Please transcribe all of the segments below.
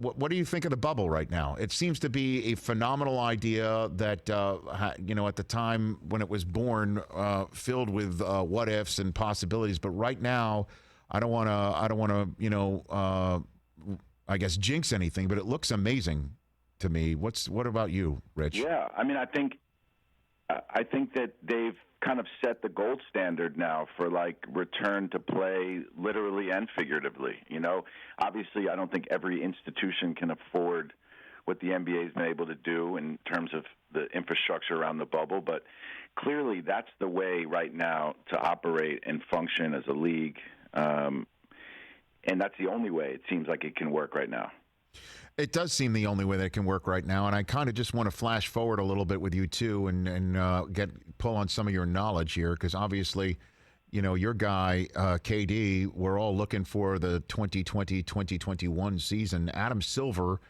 what do you think of the bubble right now? It seems to be a phenomenal idea that at the time when it was born, filled with what ifs and possibilities. But right now, I don't want to I guess jinx anything, but it looks amazing to me. What about you, Rich? Yeah, I mean, I think that they've kind of set the gold standard now for like return to play, literally and figuratively. Obviously, I don't think every institution can afford what the NBA has been able to do in terms of the infrastructure around the bubble, but clearly that's the way right now to operate and function as a league, and that's the only way it seems like it can work right now. It does seem the only way that it can work right now, and I kind of just want to flash forward a little bit with you too, and pull on some of your knowledge here, because obviously, your guy KD, we're all looking for the 2020-2021 season. Adam Silver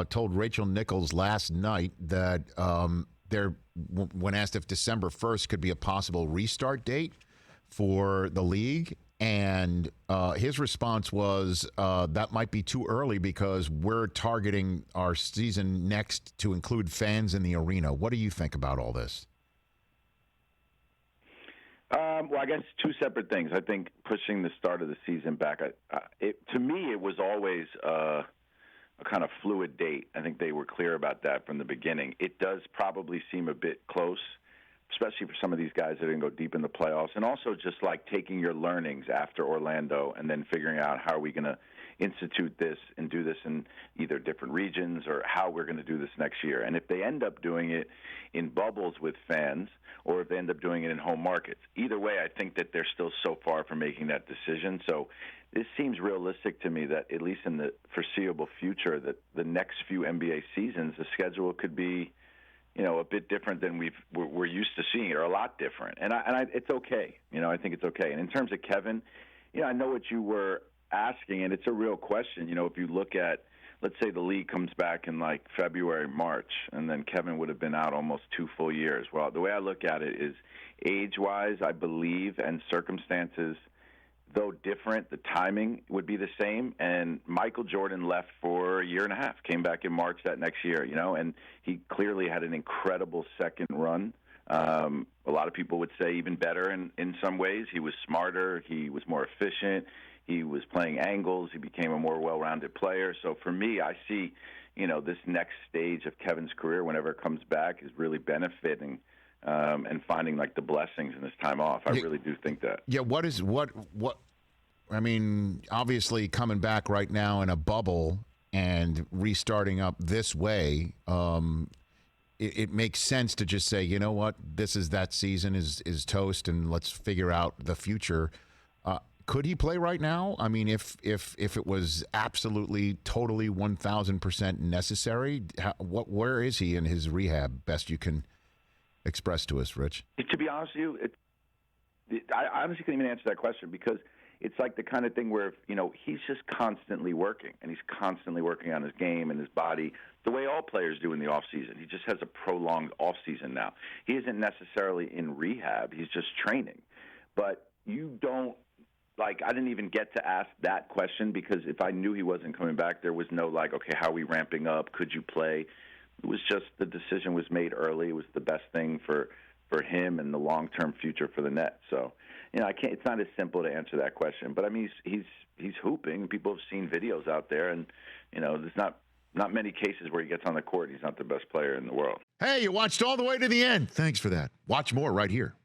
told Rachel Nichols last night that when asked if December 1st could be a possible restart date for the league. And his response was that might be too early because we're targeting our season next to include fans in the arena. What do you think about all this? Well, I guess two separate things. I think pushing the start of the season back, to me, it was always a kind of fluid date. I think they were clear about that from the beginning. It does probably seem a bit close, especially for some of these guys that didn't go deep in the playoffs, and also just like taking your learnings after Orlando and then figuring out how are we going to institute this and do this in either different regions or how we're going to do this next year. And if they end up doing it in bubbles with fans or if they end up doing it in home markets, either way, I think that they're still so far from making that decision. So this seems realistic to me that at least in the foreseeable future that the next few NBA seasons, the schedule could be a bit different than we're used to seeing it, or a lot different. And it's okay. I think it's okay. And in terms of Kevin, I know what you were asking, and it's a real question. If you look at, let's say the league comes back in like February, March, and then Kevin would have been out almost 2 full years. Well, the way I look at it is age-wise, I believe, and circumstances, though different, the timing would be the same. And Michael Jordan left for a year and a half, came back in March that next year, and he clearly had an incredible second run. A lot of people would say even better in some ways. He was smarter. He was more efficient. He was playing angles. He became a more well-rounded player. So for me, I see, this next stage of Kevin's career, whenever it comes back, is really benefiting and finding like the blessings in this time off. I really do think that. Yeah. I mean, obviously coming back right now in a bubble and restarting up this way, it makes sense to just say, you know what, that season is toast, and let's figure out the future. Could he play right now? I mean, if it was absolutely, totally 1,000% necessary, where is he in his rehab? Best you can express to us, Rich. To be honest with you, I honestly can't even answer that question, because it's like the kind of thing where, he's just constantly working, and he's constantly working on his game and his body, the way all players do in the off season. He just has a prolonged off season now. He isn't necessarily in rehab. He's just training. But you don't, I didn't even get to ask that question, because if I knew he wasn't coming back, there was no okay, how are we ramping up? Could you play? It was just the decision was made early. It was the best thing for him and the long-term future for the Nets. So, I can't. It's not as simple to answer that question. But I mean, he's hooping. People have seen videos out there, and there's not many cases where he gets on the court. He's not the best player in the world. Hey, you watched all the way to the end. Thanks for that. Watch more right here.